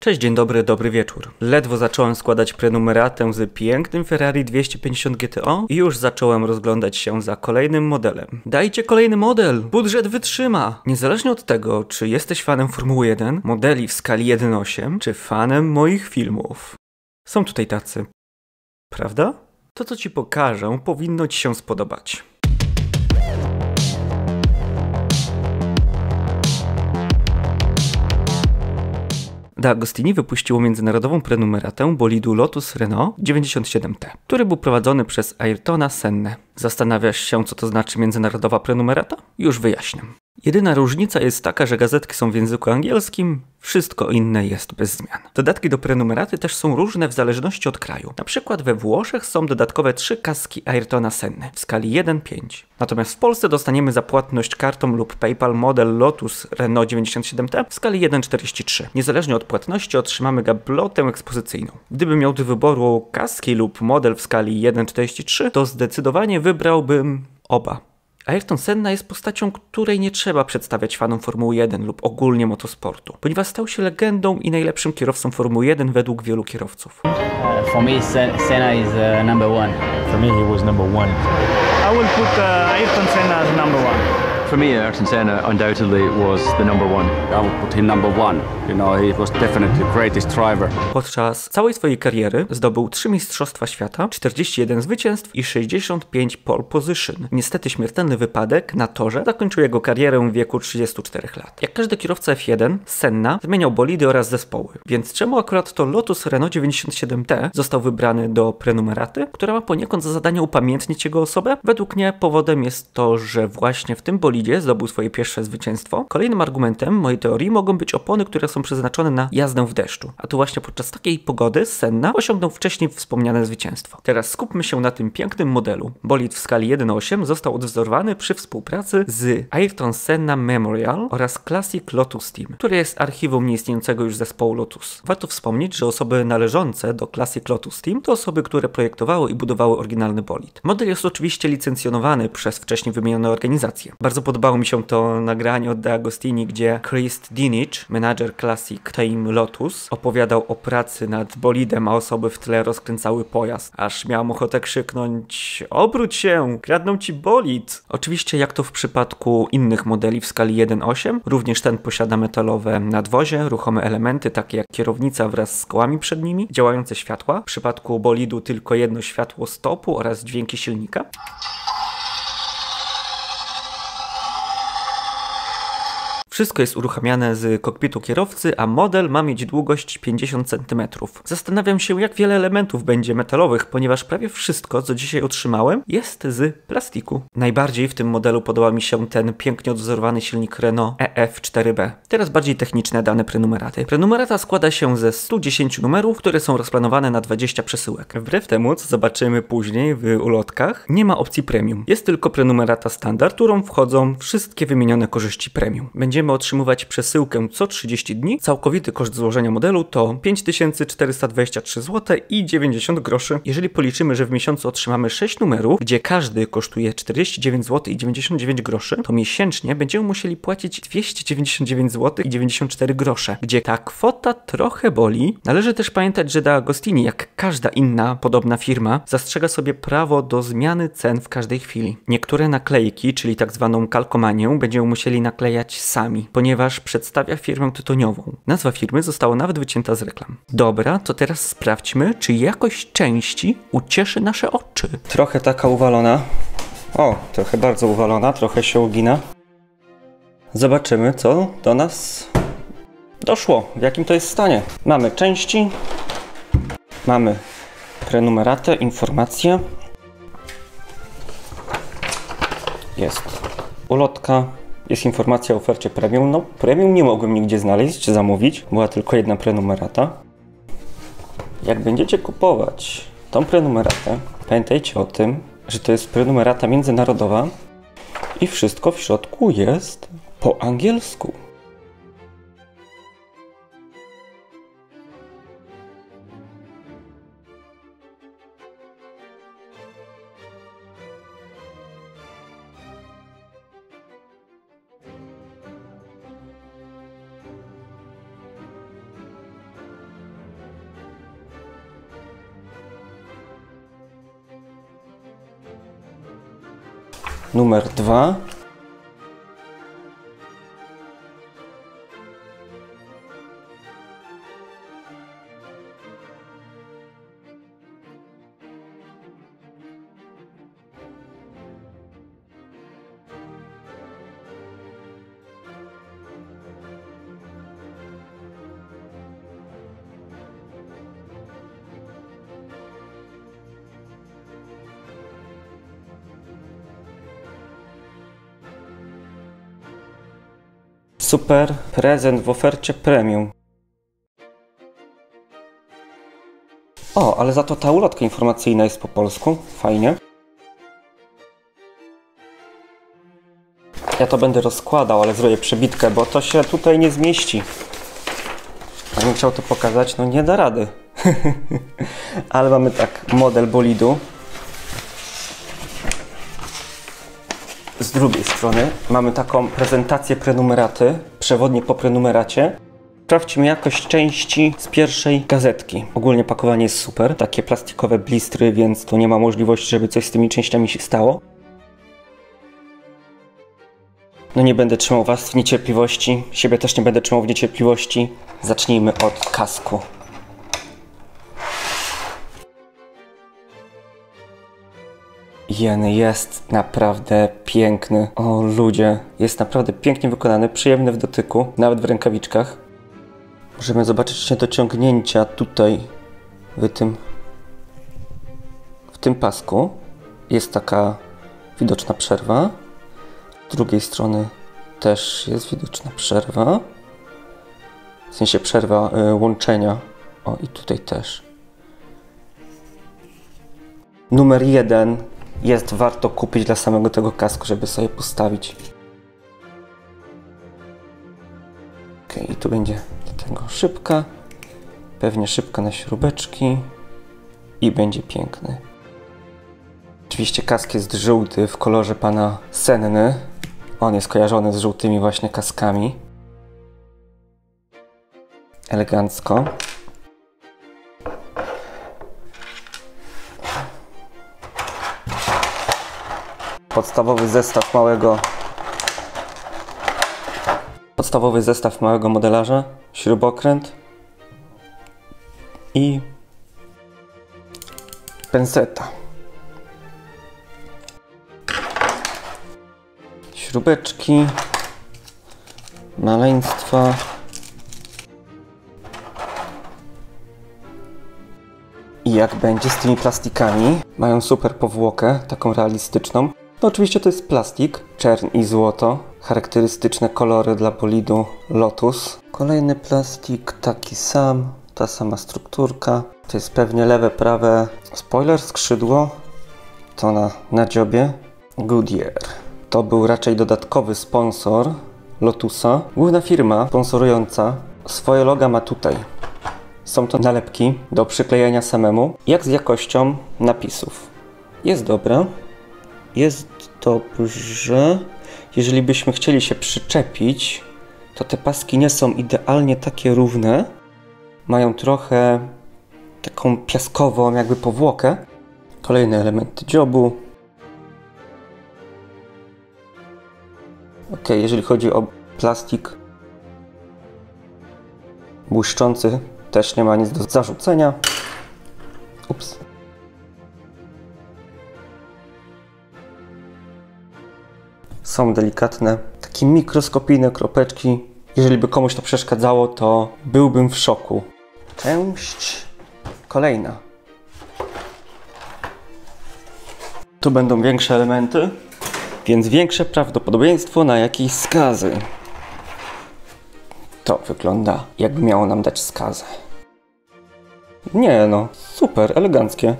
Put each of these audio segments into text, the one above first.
Cześć, dzień dobry, dobry wieczór. Ledwo zacząłem składać prenumeratę z pięknym Ferrari 250 GTO i już zacząłem rozglądać się za kolejnym modelem. Dajcie kolejny model! Budżet wytrzyma! Niezależnie od tego, czy jesteś fanem Formuły 1, modeli w skali 1.8, czy fanem moich filmów. Są tutaj tacy. Prawda? To, co ci pokażę, powinno ci się spodobać. D'Agostini wypuściło międzynarodową prenumeratę bolidu Lotus Renault 97T, który był prowadzony przez Ayrtona Sennę. Zastanawiasz się, co to znaczy międzynarodowa prenumerata? Już wyjaśnię. Jedyna różnica jest taka, że gazetki są w języku angielskim, wszystko inne jest bez zmian. Dodatki do prenumeraty też są różne w zależności od kraju. Na przykład we Włoszech są dodatkowe 3 kaski Ayrtona Senny w skali 1:5. Natomiast w Polsce dostaniemy za płatność kartą lub PayPal model Lotus Renault 97T w skali 1:43. Niezależnie od płatności otrzymamy gablotę ekspozycyjną. Gdybym miał do wyboru kaski lub model w skali 1:43, to zdecydowanie wybrałbym oba. Ayrton Senna jest postacią, której nie trzeba przedstawiać fanom Formuły 1 lub ogólnie motosportu, ponieważ stał się legendą i najlepszym kierowcą Formuły 1 według wielu kierowców. For me, Senna is number one. For me, he was number one. I will put Ayrton Senna as number one. For me, Ayrton Senna undoubtedly was the number one. I would put him number one. You know, he was definitely the greatest driver. Podczas całej swojej kariery zdobył 3 mistrzostwa świata, 41 zwycięstw i 65 pole position. Niestety śmiertelny wypadek na torze zakończył jego karierę w wieku 34 lat. Jak każdy kierowca F1, Senna zmieniał bolidy oraz zespoły. Więc czemu akurat to Lotus Renault 97T został wybrany do prenumeraty, która ma poniekąd za zadanie upamiętnić jego osobę? Według mnie powodem jest to, że właśnie w tym bolidzie zdobył swoje pierwsze zwycięstwo. Kolejnym argumentem mojej teorii mogą być opony, które są przeznaczone na jazdę w deszczu. A tu właśnie podczas takiej pogody Senna osiągnął wcześniej wspomniane zwycięstwo. Teraz skupmy się na tym pięknym modelu. Bolid w skali 1:8 został odwzorowany przy współpracy z Ayrton Senna Memorial oraz Classic Lotus Team, które jest archiwum nieistniejącego już zespołu Lotus. Warto wspomnieć, że osoby należące do Classic Lotus Team to osoby, które projektowały i budowały oryginalny bolid. Model jest oczywiście licencjonowany przez wcześniej wymienione organizacje. Bardzo podobało mi się to nagranie od D'Agostini, gdzie Chris Dinich, menadżer Classic Team Lotus, opowiadał o pracy nad bolidem, a osoby w tle rozkręcały pojazd. Aż miałem ochotę krzyknąć: obróć się, kradną ci bolid! Oczywiście, jak to w przypadku innych modeli w skali 1:8, również ten posiada metalowe nadwozie, ruchome elementy takie jak kierownica wraz z kołami przed nimi, działające światła. W przypadku bolidu tylko jedno światło stopu oraz dźwięki silnika. Wszystko jest uruchamiane z kokpitu kierowcy, a model ma mieć długość 50 cm. Zastanawiam się, jak wiele elementów będzie metalowych, ponieważ prawie wszystko, co dzisiaj otrzymałem, jest z plastiku. Najbardziej w tym modelu podoba mi się ten pięknie odwzorowany silnik Renault EF4B. Teraz bardziej techniczne dane prenumeraty. Prenumerata składa się ze 110 numerów, które są rozplanowane na 20 przesyłek. Wbrew temu, co zobaczymy później w ulotkach, nie ma opcji premium. Jest tylko prenumerata standard, którą wchodzą wszystkie wymienione korzyści premium. Będziemy otrzymywać przesyłkę co 30 dni. Całkowity koszt złożenia modelu to 5423 zł i 90 groszy. Jeżeli policzymy, że w miesiącu otrzymamy 6 numerów, gdzie każdy kosztuje 49 zł i 99 groszy, to miesięcznie będziemy musieli płacić 299 zł i 94 grosze, gdzie ta kwota trochę boli. Należy też pamiętać, że D'Agostini, jak każda inna podobna firma, zastrzega sobie prawo do zmiany cen w każdej chwili. Niektóre naklejki, czyli tak zwaną kalkomanię, będziemy musieli naklejać sami, ponieważ przedstawia firmę tytoniową. Nazwa firmy została nawet wycięta z reklam. Dobra, to teraz sprawdźmy, czy jakość części ucieszy nasze oczy. Trochę taka uwalona. O, trochę bardzo uwalona, trochę się ugina. Zobaczymy, co do nas doszło, w jakim to jest stanie. Mamy części, mamy prenumeratę, informacje. Jest ulotka. Jest informacja o ofercie premium. No, premium nie mogłem nigdzie znaleźć czy zamówić. Była tylko jedna prenumerata. Jak będziecie kupować tą prenumeratę, pamiętajcie o tym, że to jest prenumerata międzynarodowa i wszystko w środku jest po angielsku. numer 2. Super prezent w ofercie premium. O, ale za to ta ulotka informacyjna jest po polsku. Fajnie. Ja to będę rozkładał, ale zrobię przebitkę, bo to się tutaj nie zmieści. Jakbym chciał to pokazać, no nie da rady. Ale mamy tak, model bolidu. Z drugiej strony mamy taką prezentację prenumeraty, przewodnik po prenumeracie. Sprawdźmy jakość części z pierwszej gazetki. Ogólnie pakowanie jest super, takie plastikowe blistry, więc tu nie ma możliwości, żeby coś z tymi częściami się stało. No nie będę trzymał was w niecierpliwości, siebie też nie będę trzymał w niecierpliwości. Zacznijmy od kasku. Jeny jest naprawdę piękny. O ludzie, jest naprawdę pięknie wykonany, przyjemny w dotyku, nawet w rękawiczkach. Możemy zobaczyć niedociągnięcia tutaj w tym pasku. Jest taka widoczna przerwa. Z drugiej strony też jest widoczna przerwa. W sensie przerwa łączenia. O, i tutaj też. Numer 1 jest warto kupić dla samego tego kasku, żeby sobie postawić. Ok, i tu będzie do tego szybka. Pewnie szybka na śrubeczki. I będzie piękny. Oczywiście kask jest żółty w kolorze pana Senny. On jest kojarzony z żółtymi właśnie kaskami. Elegancko. Podstawowy zestaw małego modelarza, śrubokręt i penseta. Śrubeczki, maleństwa. I jak będzie z tymi plastikami? Mają super powłokę, taką realistyczną. No oczywiście to jest plastik, czerń i złoto. Charakterystyczne kolory dla bolidu Lotus. Kolejny plastik, taki sam, ta sama strukturka. To jest pewnie lewe, prawe. Spoiler, skrzydło. To na dziobie. Goodyear. To był raczej dodatkowy sponsor Lotusa. Główna firma sponsorująca swoje loga ma tutaj. Są to nalepki do przyklejenia samemu. Jak z jakością napisów? Jest dobra. Jest dobrze. Jeżeli byśmy chcieli się przyczepić, to te paski nie są idealnie takie równe. Mają trochę taką piaskową jakby powłokę. Kolejny element dziobu. Ok, jeżeli chodzi o plastik błyszczący, też nie ma nic do zarzucenia. Ups. Są delikatne, takie mikroskopijne kropeczki. Jeżeli by komuś to przeszkadzało, to byłbym w szoku. Część kolejna. Tu będą większe elementy, więc większe prawdopodobieństwo na jakieś skazy. To wygląda, jakby miało nam dać skazę. Nie no, super, eleganckie.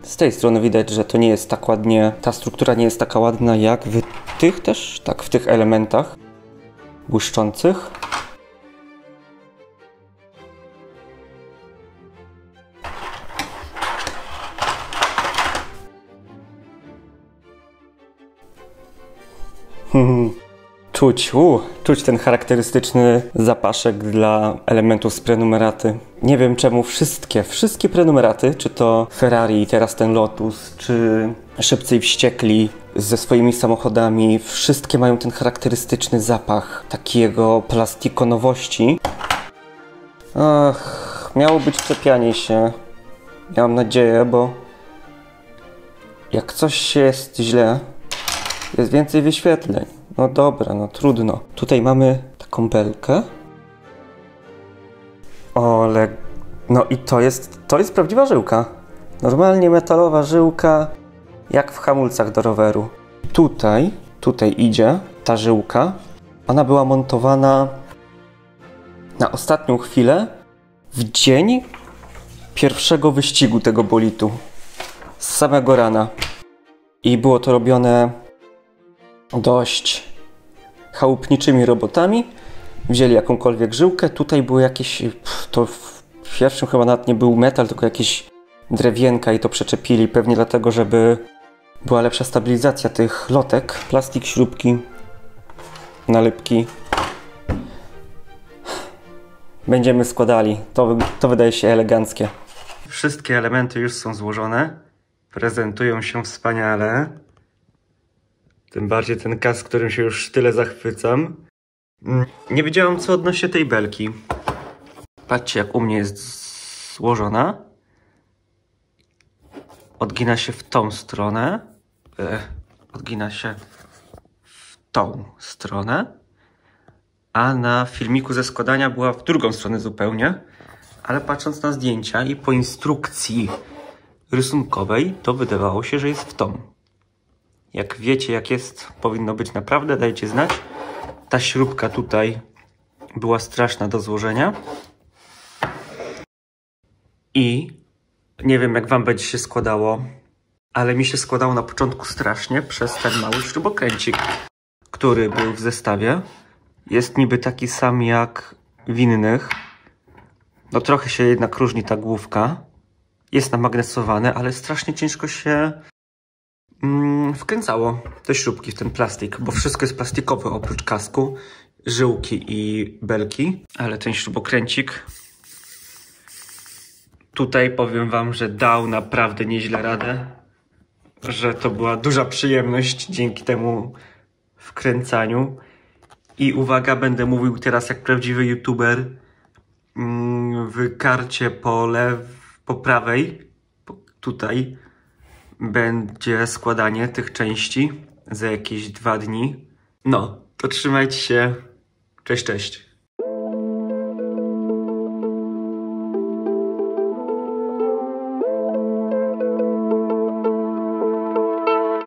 Z tej strony widać, że to nie jest tak ładnie, ta struktura nie jest taka ładna jak w tych też, tak, w tych elementach błyszczących. Czuć ten charakterystyczny zapaszek dla elementów z prenumeraty. Nie wiem czemu wszystkie prenumeraty, czy to Ferrari, teraz ten Lotus, czy Szybcy i Wściekli ze swoimi samochodami, wszystkie mają ten charakterystyczny zapach takiego plastikonowości. Ach, miało być czepianie się. Ja mam nadzieję, bo jak coś jest źle, jest więcej wyświetleń. No dobra, no trudno. Tutaj mamy taką belkę. Ale... No i to jest prawdziwa żyłka. Normalnie metalowa żyłka, jak w hamulcach do roweru. Tutaj idzie ta żyłka. Ona była montowana na ostatnią chwilę w dzień pierwszego wyścigu tego bolitu. Z samego rana. I było to robione dość chałupniczymi robotami. Wzięli jakąkolwiek żyłkę. Tutaj były jakieś... To w pierwszym chyba nawet nie był metal, tylko jakieś drewienka i to przeczepili. Pewnie dlatego, żeby była lepsza stabilizacja tych lotek. Plastik, śrubki, nalepki. Będziemy składali. To wydaje się eleganckie. Wszystkie elementy już są złożone. Prezentują się wspaniale. Tym bardziej ten kask, którym się już tyle zachwycam. Nie wiedziałam, co odnośnie tej belki. Patrzcie, jak u mnie jest złożona. Odgina się w tą stronę. Odgina się w tą stronę. A na filmiku ze składania była w drugą stronę zupełnie. Ale patrząc na zdjęcia i po instrukcji rysunkowej, to wydawało się, że jest w tą. Jak wiecie, jak jest, powinno być naprawdę, dajcie znać. Ta śrubka tutaj była straszna do złożenia. I nie wiem, jak wam będzie się składało, ale mi się składało na początku strasznie przez ten mały śrubokręcik, który był w zestawie. Jest niby taki sam jak w innych. No trochę się jednak różni ta główka. Jest namagnesowane, ale strasznie ciężko się wkręcało te śrubki w ten plastik, bo wszystko jest plastikowe oprócz kasku, żyłki i belki. Ale ten śrubokręcik tutaj powiem wam, że dał naprawdę nieźle radę. Że to była duża przyjemność dzięki temu wkręcaniu. I uwaga, będę mówił teraz jak prawdziwy youtuber. W karcie po prawej, tutaj będzie składanie tych części za jakieś 2 dni. No, to trzymajcie się. Cześć, cześć.